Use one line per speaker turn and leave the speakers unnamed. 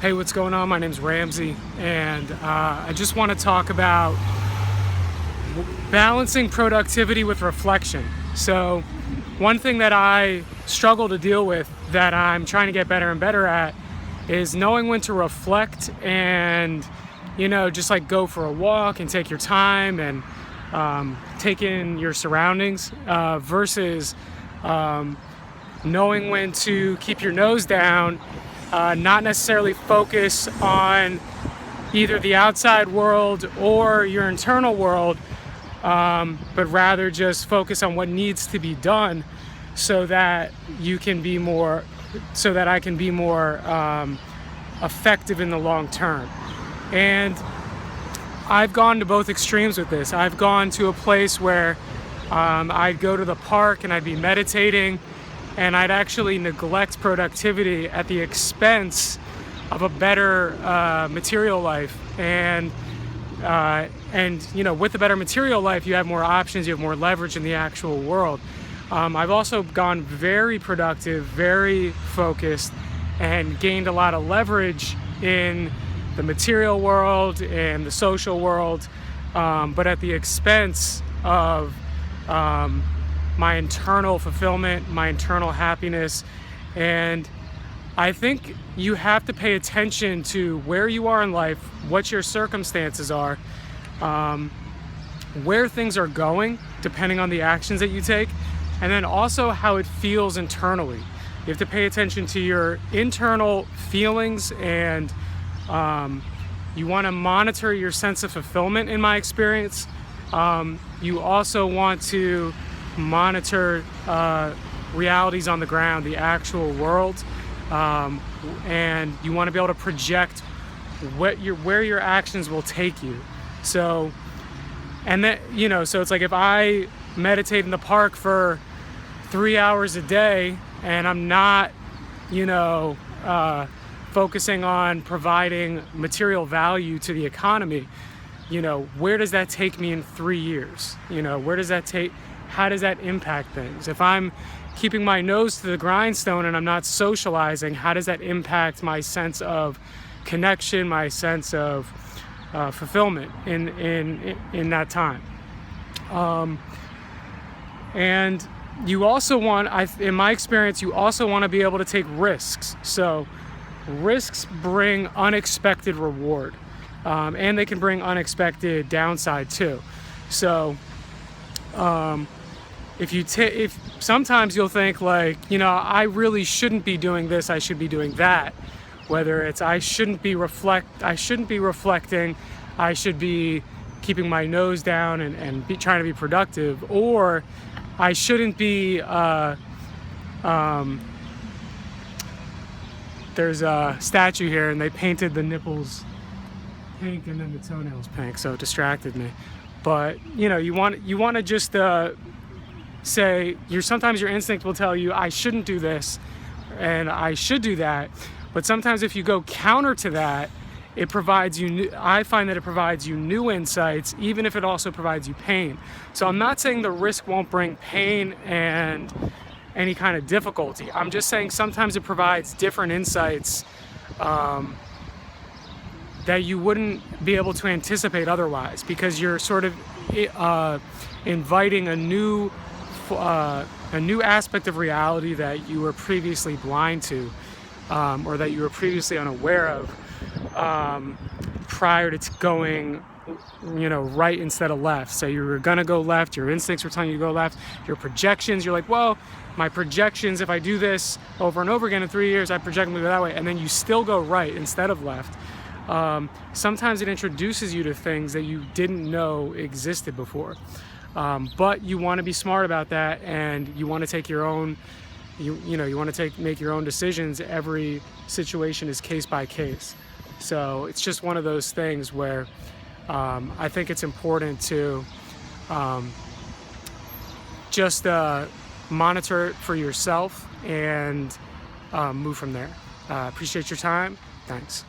Hey, what's going on? My name's Ramsey, and I just want to talk about balancing productivity with reflection. So, one thing that I struggle to deal with that I'm trying to get better and better at is knowing when to reflect and, just like go for a walk and take your time and take in your surroundings versus knowing when to keep your nose down. Not necessarily focus on either the outside world or your internal world, but rather just focus on what needs to be done so that I can be more effective in the long term. And I've gone to both extremes with this. I've gone to a place where I'd go to the park and I'd be meditating, and I'd actually neglect productivity at the expense of a better material life. And with the better material life, you have more options, you have more leverage in the actual world. I've also gone very productive, very focused, and gained a lot of leverage in the material world and the social world, but at the expense of my internal fulfillment, my internal happiness. And I think you have to pay attention to where you are in life, what your circumstances are, where things are going, depending on the actions that you take, and then also how it feels internally. You have to pay attention to your internal feelings, and you want to monitor your sense of fulfillment, in my experience. You also want to monitor realities on the ground, the actual world, and you want to be able to project where your actions will take you. So, and that, so it's like if I meditate in the park for 3 hours a day and I'm not, focusing on providing material value to the economy, where does that take me in 3 years? How does that impact things? If I'm keeping my nose to the grindstone and I'm not socializing, how does that impact my sense of connection, my sense of fulfillment in that time? And you also want, in my experience, you also want to be able to take risks. So risks bring unexpected reward, and they can bring unexpected downside too. So if sometimes you'll think like, I really shouldn't be doing this, I should be doing that. Whether it's I shouldn't be reflecting, I should be keeping my nose down and be trying to be productive, or I shouldn't be there's a statue here and they painted the nipples pink and then the toenails pink, so it distracted me. But you want to just say, sometimes your instinct will tell you I shouldn't do this and I should do that, but sometimes if you go counter to that, it provides you I find that it provides you new insights, even if it also provides you pain. So I'm not saying the risk won't bring pain and any kind of difficulty. I'm just saying sometimes it provides different insights that you wouldn't be able to anticipate otherwise, because you're sort of inviting a new aspect of reality that you were previously blind to, or that you were previously unaware of, prior to going right instead of left. So you were gonna go left, your instincts were telling you to go left, your projections, you're like, well, my projections, if I do this over and over again in 3 years, I project them to go that way, and then you still go right instead of left. Sometimes it introduces you to things that you didn't know existed before, but you want to be smart about that, and you want to take your own make your own decisions. Every situation is case by case. So it's just one of those things where I think it's important to just monitor it for yourself and move from there. Appreciate your time. Thanks.